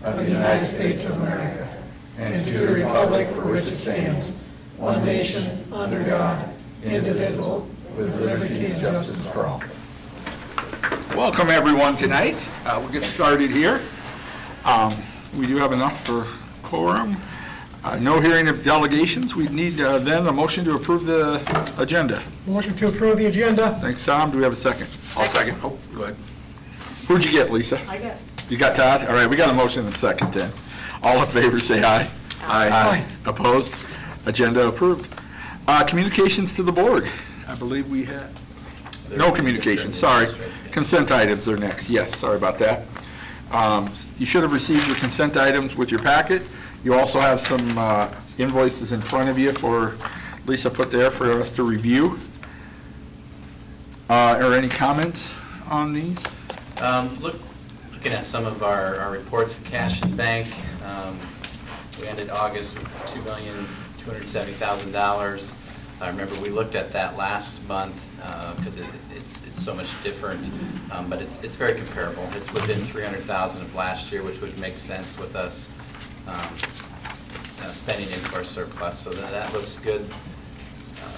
of the United States of America, and to the republic for which it stands, one nation, under God, indivisible, with liberty and justice for all. Welcome everyone tonight. We'll get started here. We do have enough for quorum. No hearing of delegations. We need then a motion to approve the agenda. Motion to approve the agenda. Thanks, Tom. Do we have a second? I'll second. Oh, go ahead. Who'd you get, Lisa? I got. You got Todd? All right, we got a motion and a second then. All in favor, say aye. Aye. Opposed? Agenda approved. Communications to the board. I believe we had, no communications, sorry. Consent items are next. Yes, sorry about that. You should have received your consent items with your packet. You also have some invoices in front of you for Lisa put there for us to review. Are any comments on these? Looking at some of our reports of cash and bank, we ended August with $2,270,000. I remember we looked at that last month because it's so much different, but it's very comparable. It's within $300,000 of last year, which would make sense with us spending into our surplus. So that looks good.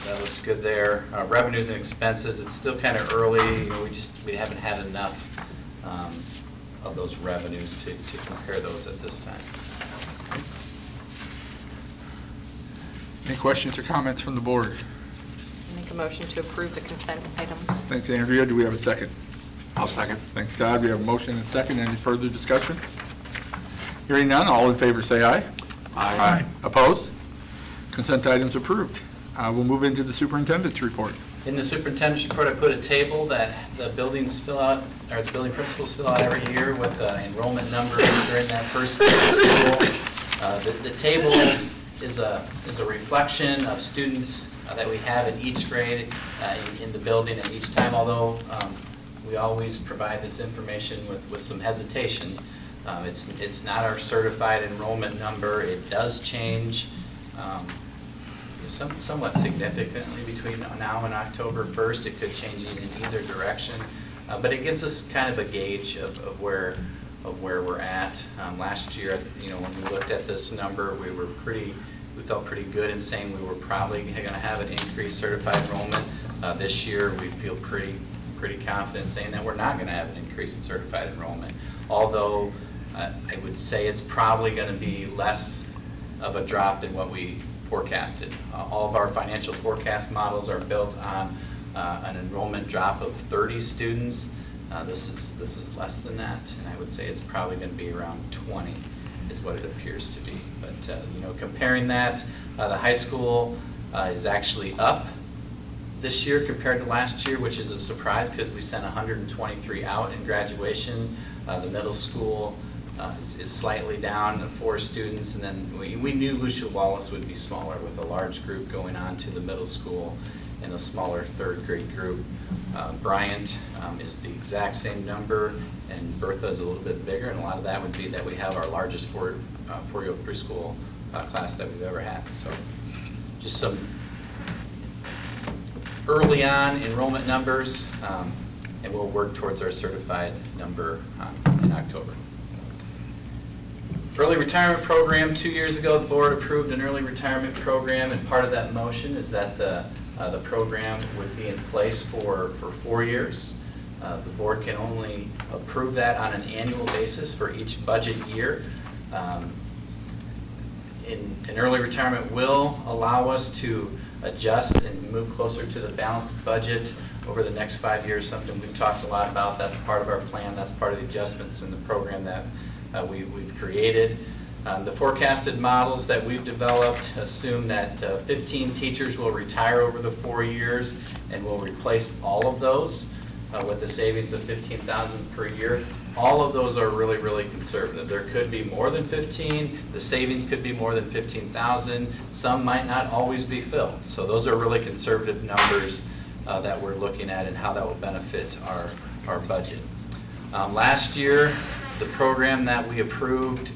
That looks good there. Revenues and expenses, it's still kind of early. You know, we haven't had enough of those revenues to compare those at this time. Any questions or comments from the board? Make a motion to approve the consent items. Thanks, Andrea. Do we have a second? I'll second. Thanks, Todd. We have a motion and a second. Any further discussion? Hearing none, all in favor say aye. Aye. Opposed? Consent items approved. We'll move into the superintendent's report. In the superintendent's report, I put a table that the buildings fill out, or the building principals fill out every year with enrollment numbers during that first week of school. The table is a reflection of students that we have in each grade in the building at each time, although we always provide this information with some hesitation. It's not our certified enrollment number. It does change somewhat significantly between now and October 1st. It could change in either direction, but it gives us kind of a gauge of where we're at. Last year, when we looked at this number, we felt pretty good in saying we were probably going to have an increased certified enrollment. This year, we feel pretty confident saying that we're not going to have an increase in certified enrollment, although I would say it's probably going to be less of a drop than what we forecasted. All of our financial forecast models are built on an enrollment drop of 30 students. This is less than that, and I would say it's probably going to be around 20 is what it appears to be. But comparing that, the high school is actually up this year compared to last year, which is a surprise because we sent 123 out in graduation. The middle school is slightly down to 4 students, and then we knew Lucia Wallace would be smaller with a large group going on to the middle school and a smaller 3rd grade group. Bryant is the exact same number, and Bertha is a little bit bigger, and a lot of that would be that we have our largest four-year-old preschool class that we've ever had. So just some early on enrollment numbers, and we'll work towards our certified number in October. Early retirement program, 2 years ago, the board approved an early retirement program, and part of that motion is that the program would be in place for 4 years. The board can only approve that on an annual basis for each budget year. An early retirement will allow us to adjust and move closer to the balanced budget over the next 5 years, something we've talked a lot about. That's part of our plan. That's part of the adjustments in the program that we've created. The forecasted models that we've developed assume that 15 teachers will retire over the 4 years, and we'll replace all of those with a savings of $15,000 per year. All of those are really, really conservative. There could be more than 15. The savings could be more than $15,000. Some might not always be filled. So those are really conservative numbers that we're looking at and how that will benefit our budget. Last year, the program that we approved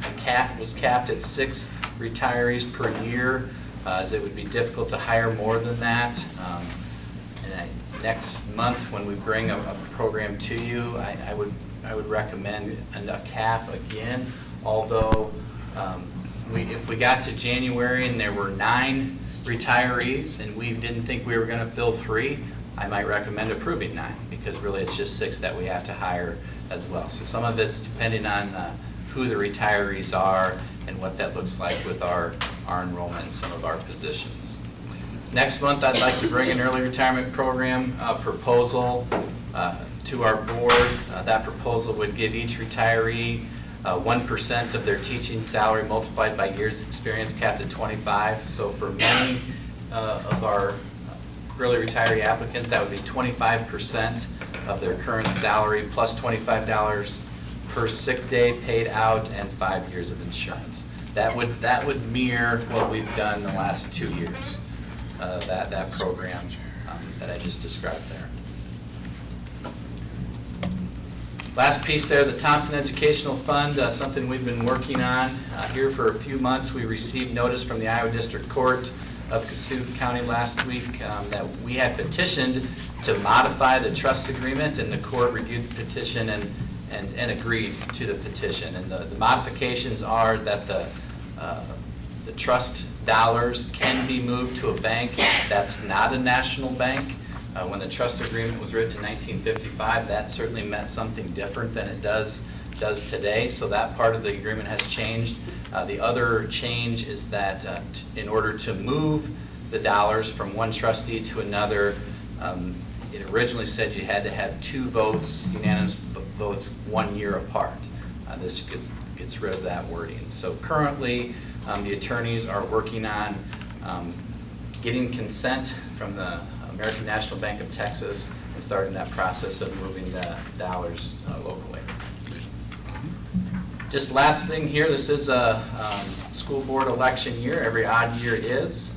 was capped at 6 retirees per year, as it would be difficult to hire more than that. Next month, when we bring a program to you, I would recommend a cap again, although if we got to January and there were 9 retirees and we didn't think we were going to fill 3, I might recommend approving 9, because really it's just 6 that we have to hire as well. So some of it's depending on who the retirees are and what that looks like with our enrollment in some of our positions. Next month, I'd like to bring an early retirement program proposal to our board. That proposal would give each retiree 1% of their teaching salary multiplied by years experience, capped at 25. So for many of our early retiree applicants, that would be 25% of their current salary plus $25 per sick day paid out and 5 years of insurance. That would mirror what we've done the last 2 years, that program that I just described there. Last piece there, the Thompson Educational Fund, something we've been working on here for a few months. We received notice from the Iowa District Court of Cassuth County last week that we had petitioned to modify the trust agreement, and the court reviewed the petition and agreed to the petition. And the modifications are that the trust dollars can be moved to a bank that's not a national bank. When the trust agreement was written in 1955, that certainly meant something different than it does today. So that part of the agreement has changed. The other change is that in order to move the dollars from one trustee to another, it originally said you had to have 2 votes, unanimous votes, 1 year apart. This gets rid of that wording. So currently, the attorneys are working on getting consent from the American National Bank of Texas and starting that process of moving the dollars locally. Just last thing here, this is a school board election year. Every odd year is.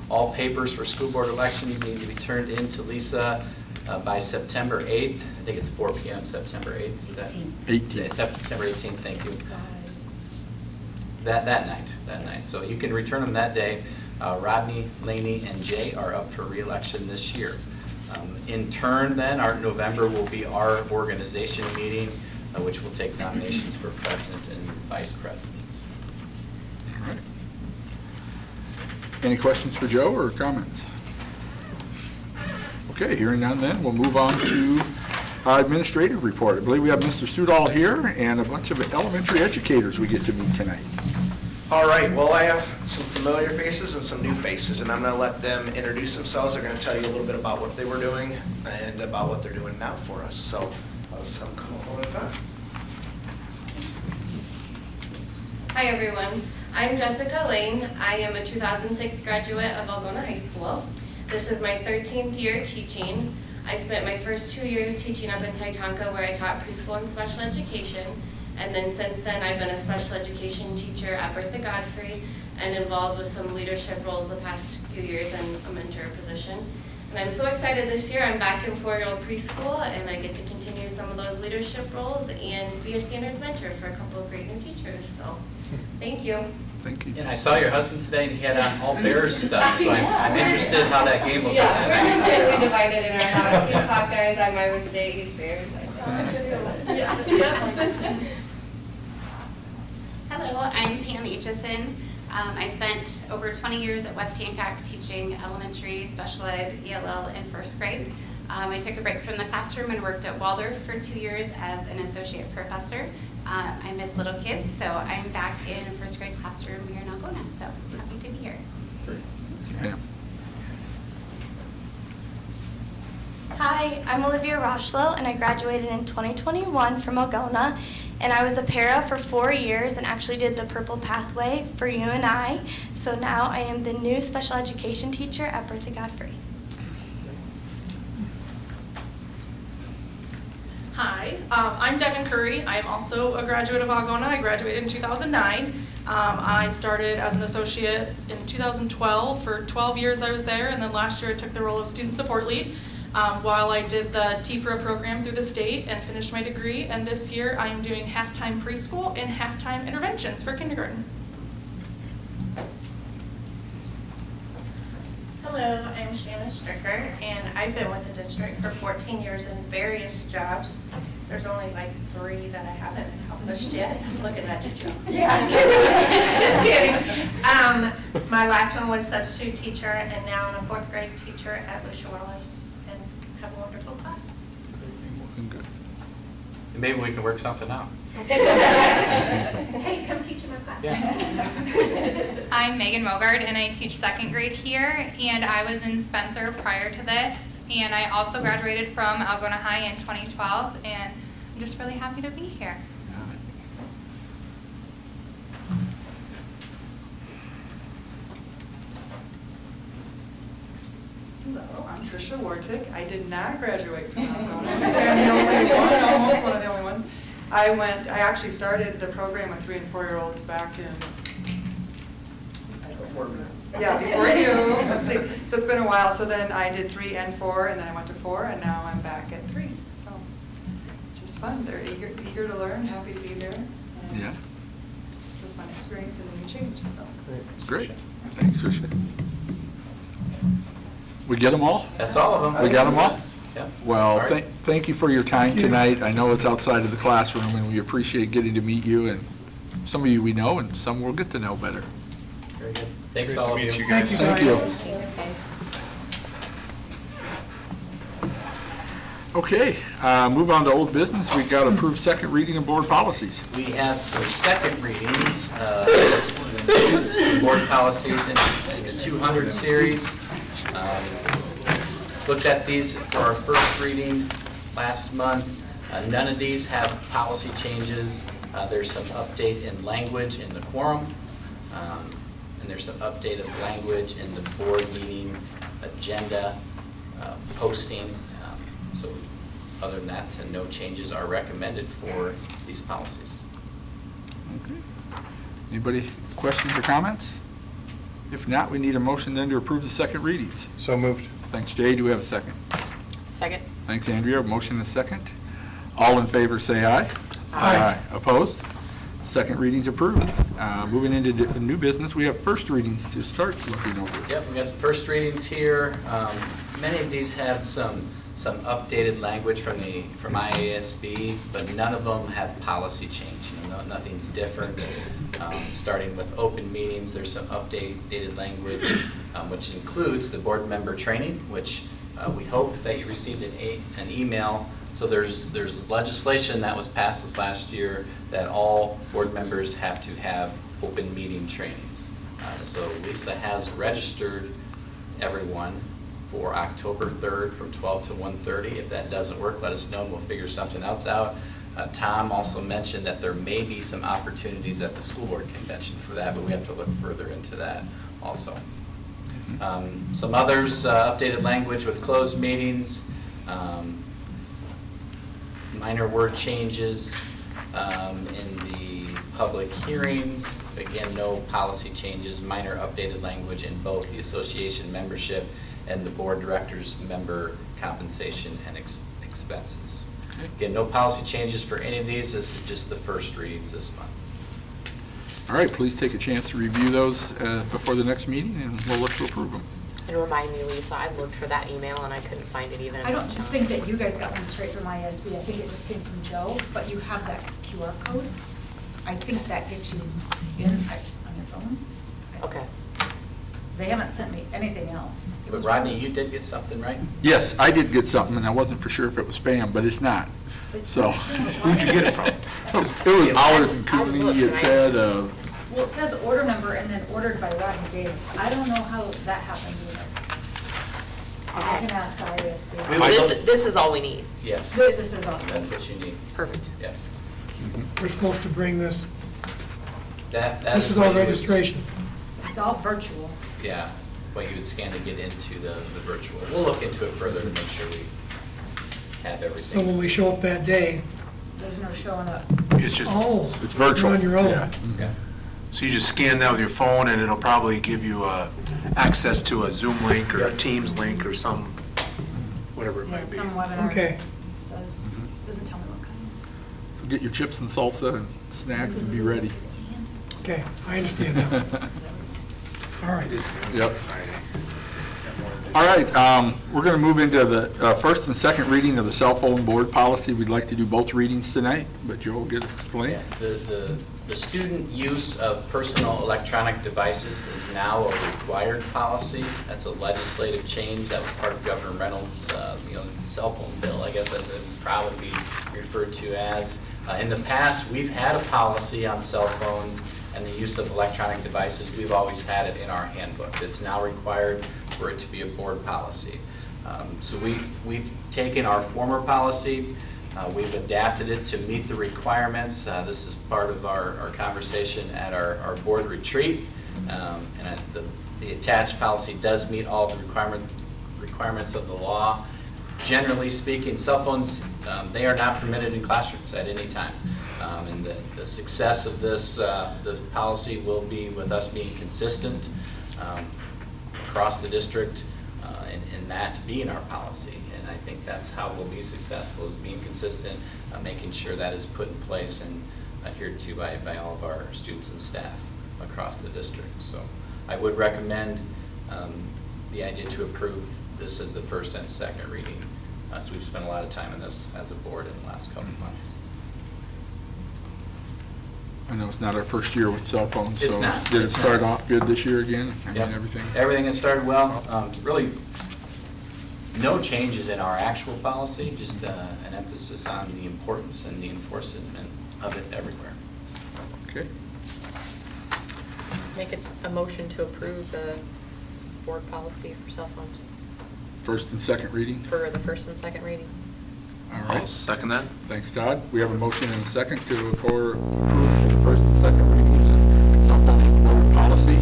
All papers for school board elections need to be turned in to Lisa by September 8th. I think it's 4 p.m. September 8th. Is that 18th. September 18th, thank you. That night. So you can return them that day. Rodney, Laney, and Jay are up for re-election this year. In turn, then, our November will be our organization meeting, which will take nominations for president and vice president. All right. Any questions for Joe or comments? Okay, hearing none then, we'll move on to administrative report. I believe we have Mr. Studall here and a bunch of elementary educators we get to meet tonight. All right, well, I have some familiar faces and some new faces, and I'm going to let them introduce themselves. They're going to tell you a little bit about what they were doing and about what they're doing now for us. So I'll just have them come up one at a time. Hi everyone, I'm Jessica Lane. I am a 2006 graduate of Algona High School. This is my 13th year teaching. I spent my first 2 years teaching up in Titonka, where I taught preschool and special education. And then since then, I've been a special education teacher at Bertha Godfrey and involved with some leadership roles the past few years and a mentor position. And I'm so excited this year. I'm back in 4-year-old preschool, and I get to continue some of those leadership roles and be a standards mentor for a couple of great new teachers. So thank you. Thank you. And I saw your husband today, and he had on all Bears stuff, so I'm interested how that game will go Yeah, we're tonight. completely divided in our house. He's Hawkeyes, I'm Iowa State, he's Bears. Hello, I'm Pam Aitchison. I spent over 20 years at West Hancock teaching elementary, special ed, ELL, and first grade. I took a break from the classroom and worked at Waldorf for 2 years as an associate professor. I miss little kids, so I'm back in a first grade classroom here in Algona, so happy to be here. Yeah. Hi, I'm Olivia Rochlow, and I graduated in 2021 from Algona, and I was a para for 4 years and actually did the Purple Pathway for UNI, so now I am the new special education teacher at Bertha Godfrey. Hi, I'm Devin Curry. I am also a graduate of Algona. I graduated in 2009. I started as an associate in 2012. For 12 years I was there, and then last year I took the role of student support lead while I did the TPRA program through the state and finished my degree. And this year I am doing half-time preschool and half-time interventions for kindergarten. Hello, I'm Shanna Stricker, and I've been with the district for 14 years in various jobs. There's only like 3 that I haven't held accomplished yet. I'm looking at you, Joe. Yeah, just kidding. Just kidding. My last one was substitute teacher, and now I'm a 4th grade teacher at Lucia Wallace, and have a wonderful class. Good. Maybe we can work something out. Hey, come teach in my class. I'm Megan Mogard, and I teach 2nd grade here, and I was in Spencer prior to this, and I also graduated from Algona High in 2012, and I'm just really happy to be here. Hello, I'm Tricia Wartick. I did not graduate from Algona. I'm the only one, almost one of the only ones. I actually started the program with 3- and 4-year-olds back in, before you. Let's see. So it's been a while. So then I did 3 and 4, and then I went to 4, and now I'm back at 3. So just fun. They're eager to learn, happy to be there. And Yeah. It's just a fun experience and a new change. So Great. Thanks, Tricia. We get them all? That's all of them. We got them all? Yep. Well, All right. thank you for your time tonight. I know it's outside of the classroom, and we appreciate getting to meet you, and some of you we know, and some we'll get to know better. Very good. Thanks Great all to of meet you. you guys. Thank you. Thanks, guys. Okay, move on to old business. We've got approved second reading of board policies. We have some second readings, some board policies in the 200 series. Looked at these for our first reading last month. None of these have policy changes. There's some update in language in the quorum, and there's some updated language in the board meeting agenda posting. So other than that, no changes are recommended for these policies. Okay. Anybody questions or comments? If not, we need a motion then to approve the second readings. So moved. Thanks, Jay. Do we have a second? Second. Thanks, Andrea. Motion and a second. All in favor, say aye. Aye. Opposed? Second reading's approved. Moving into the new business, we have first readings to start looking over. Yep, we got the first readings here. Many of these have some updated language from IASB, but none of them have policy change. Nothing's different. Starting with open meetings, there's some updated language, which includes the board member training, which we hope that you received an email. So there's legislation that was passed this last year that all board members have to have open meeting trainings. So Lisa has registered everyone for October 3rd from 12 to 1:30. If that doesn't work, let us know and we'll figure something else out. Tom also mentioned that there may be some opportunities at the school board convention for that, but we have to look further into that also. Some others, updated language with closed meetings, minor word changes in the public hearings. Again, no policy changes, minor updated language in both the association membership and the board director's member compensation and expenses. Again, no policy changes for any of these. This is just the first readings this month. All right, please take a chance to review those before the next meeting, and we'll look to approve them. And remind me, Lisa, I looked for that email and I couldn't find it even. I don't think that you guys got one straight from ISB. I think it just came from Joe, but you have that QR code. I think that gets you in on your phone. Okay. They haven't sent me anything else. It But was Rodney, really- you did get something, right? Yes, I did get something, and I wasn't for sure if it was spam, but it's not. It's So, not spam. who'd you get it from? It was Hours and Cooney, it said, Well, it says order number and then ordered by Rodney Davis. I don't know how that happened either. I can ask ISB. This is all we need. Yes. This is all. That's what you need. Perfect. Yeah. We're supposed to bring this, That this is what all you would- registration. It's all virtual. Yeah, what you would scan to get into the virtual. We'll look into it further to make sure we have So everything. when we show up that day, There's no showing up. It's just, oh. it's virtual. You're on your own. Yeah. Yeah. so you just scan that with your phone and it'll probably give you access to a Zoom link or a Teams link or some, whatever it Yeah, might be. some webinar. Okay. It says, doesn't tell me what kind. So get your chips and salsa and snacks and be ready. Okay, I understand that. All right. It is Yep. Friday. Got more to do. All right, we're going to move into the first and second reading of the cell phone board policy. We'd like to do both readings tonight, but Joe will get it explained. The student use of personal electronic devices is now a required policy. That's a legislative change. That was part of Governor Reynolds' cell phone bill, I guess, as it would probably be referred to as. In the past, we've had a policy on cell phones and the use of electronic devices. We've always had it in our handbooks. It's now required for it to be a board policy. So we've taken our former policy, we've adapted it to meet the requirements. This is part of our conversation at our board retreat. And the attached policy does meet all the requirements of the law. Generally speaking, cell phones, they are not permitted in classrooms at any time. And the success of this the policy will be with us being consistent across the district and that being our policy. And I think that's how we'll be successful, is being consistent, making sure that is put in place and adhered to by all of our students and staff across the district. So I would recommend the idea to approve this as the first and second reading. So we've spent a lot of time on this as a board in the last couple of months. I know it's not our first year with cell phones, It's so not. did it It's start not. off good this year again? I Yep. mean, everything? Everything has started well. Really, no changes in our actual policy, just an emphasis on the importance and the enforcement of it everywhere. Okay. Make it a motion to approve the board policy for cell phones First and second reading? for the first and second reading. All I'll right. second that. Thanks, Todd. We have a motion and a second to approve for the first and second reading of the cell phone board policy.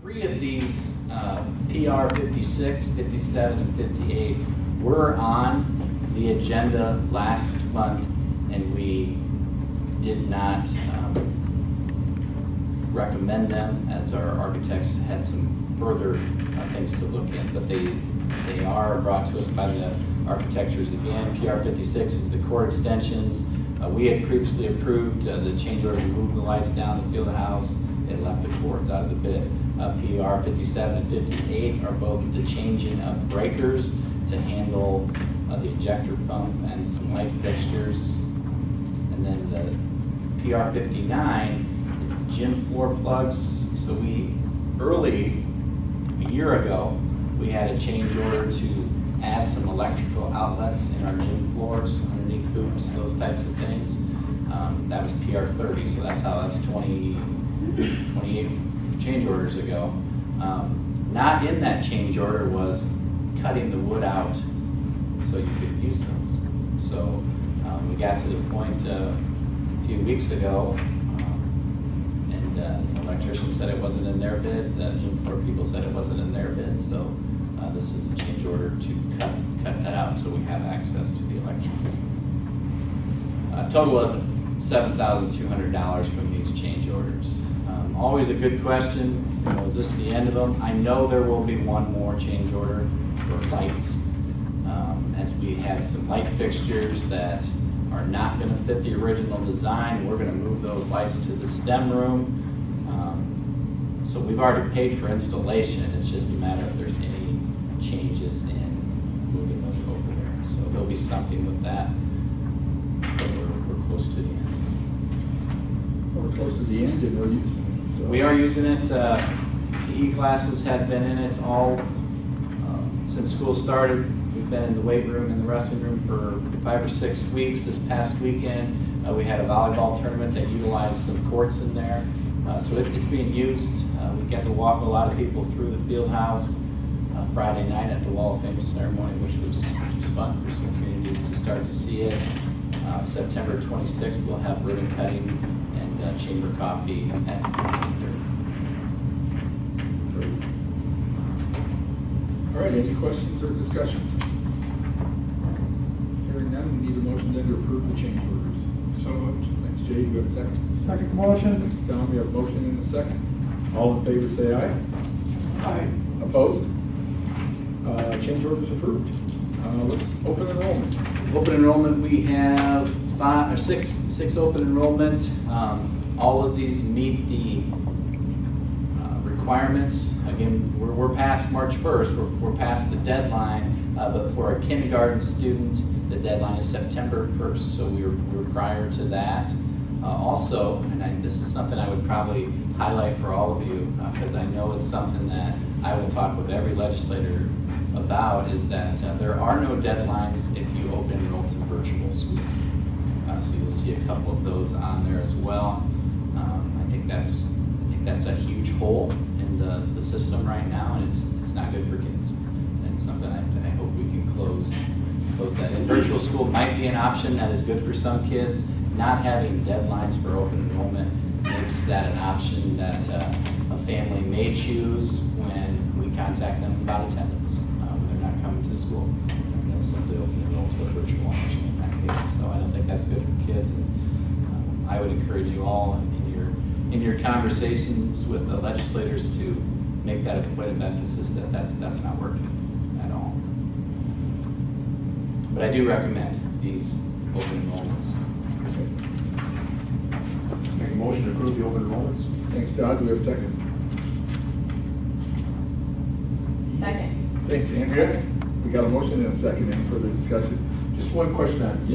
Three of these, PR 56, 57, and 58, were on the agenda last month, and we did not recommend them, as our architects had some further things to look in. But they are brought to us by the architectures again. PR 56 is the core extensions. We had previously approved the change order to move the lights down the field house. It left the cords out of the bid. PR 57 and 58 are both the changing of breakers to handle the ejector pump and some light fixtures. And then the PR 59 is the gym floor plugs. So a year ago, we had a change order to add some electrical outlets in our gym floors, underneath hoops, those types of things. That was PR 30, so that's 28 change orders ago. Not in that change order was cutting the wood out so you could use those. So we got to the point a few weeks ago, and the electrician said it wasn't in their bid, the gym floor people said it wasn't in their bid, so this is a change order to cut that out so we have access to the electrical. A total of $7,200 from these change orders. Always a good question, is this the end of them? I know there will be one more change order for lights, as we had some light fixtures that are not going to fit the original design. We're going to move those lights to the STEM room. So we've already paid for installation. It's just a matter if there's any changes in moving those over there. So there'll be something with that, but we're close to the end. We're close to the end and we're using it. So. We are using it. PE classes have been in it all since school started. We've been in the weight room and the wrestling room for 5 or 6 weeks. This past weekend, we had a volleyball tournament that utilized some courts in there. So it's being used. We got to walk a lot of people through the field house Friday night at the Wall of Fame ceremony, which was fun for some communities to start to see it. September 26th, we'll have ribbon cutting and chamber coffee at 3:30. All right, any questions or discussion? Hearing none, we need a motion then to approve the change orders. So moved. Thanks, Jay. You have a second? Second motion. Thanks, Tom. We have a motion and a second. All in favor, say aye. Aye. Opposed? Change orders approved. Let's open enrollment. Open enrollment, we have six open enrollment. All of these meet the requirements. Again, we're past March 1st, we're past the deadline, but for a kindergarten student, the deadline is September 1st, so we were prior to that. Also, and this is something I would probably highlight for all of you, because I know it's something that I will talk with every legislator about, is that there are no deadlines if you open enroll to virtual schools. So you'll see a couple of those on there as well. I think that's a huge hole in the system right now, and it's not good for kids. And it's something I hope we can close that in. Virtual school might be an option that is good for some kids. Not having deadlines for open enrollment makes that an option that a family may choose when we contact them about attendance. When they're not coming to school, and they'll simply open enroll to a virtual option in that case. So I don't think that's good for kids, and I would encourage you all in your conversations with the legislators to make that a point of emphasis that that's not working at all. But I do recommend these open enrollments. Make a motion to approve the open enrollments. Thanks, Todd. Do we have a second? Second. Thanks, Andrea. We got a motion and a second. Any further discussion? Just one question on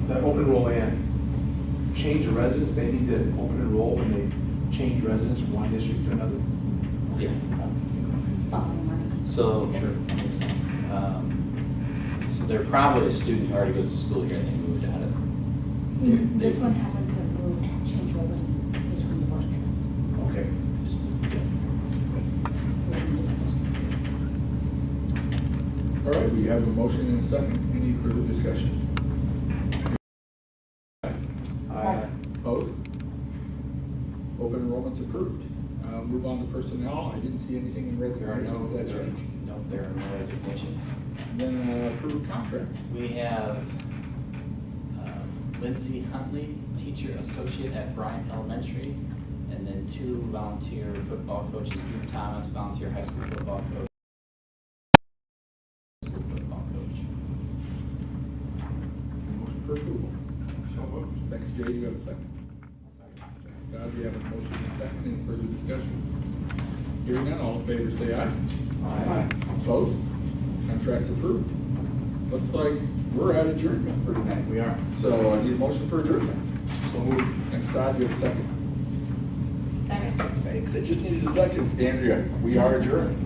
that open enroll and change of residence, they need to open enroll when they change residence from one district to another? Yeah. So, so they're probably a student who already goes to school here and they moved out of it. This one happened to move and change residence between the both parents. Okay. All right, we have a motion and a second. Any further discussion? Aye. Opposed? Open enrollment's approved. Move on to personnel. I didn't see anything in resignations. That changed? No, there are no resignations. Then approved contracts. We have Lindsay Huntley, teacher associate at Bryant Elementary, and then 2 volunteer football coaches, Drew Thomas, volunteer high school football coach. Motion for approval. So moved. Thanks, Jay. Do you have a second? Todd, we have a motion and a second. Any further discussion? Hearing none, all in favor say aye. Aye. Opposed? Contracts approved. Looks like we're at adjournment for tonight. We are. So I need a motion for adjournment. So moved. Thanks, Todd. Do you have a second? Second. Thanks. I just needed a second. Andrea, we are adjourned.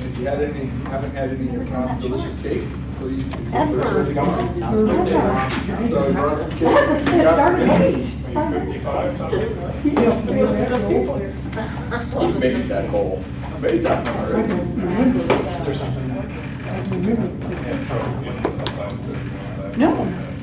If you haven't had any of Tom's delicious cake, please. So you brought some cake. You got it. 55. You made that whole. Made that one already. Is there something? No.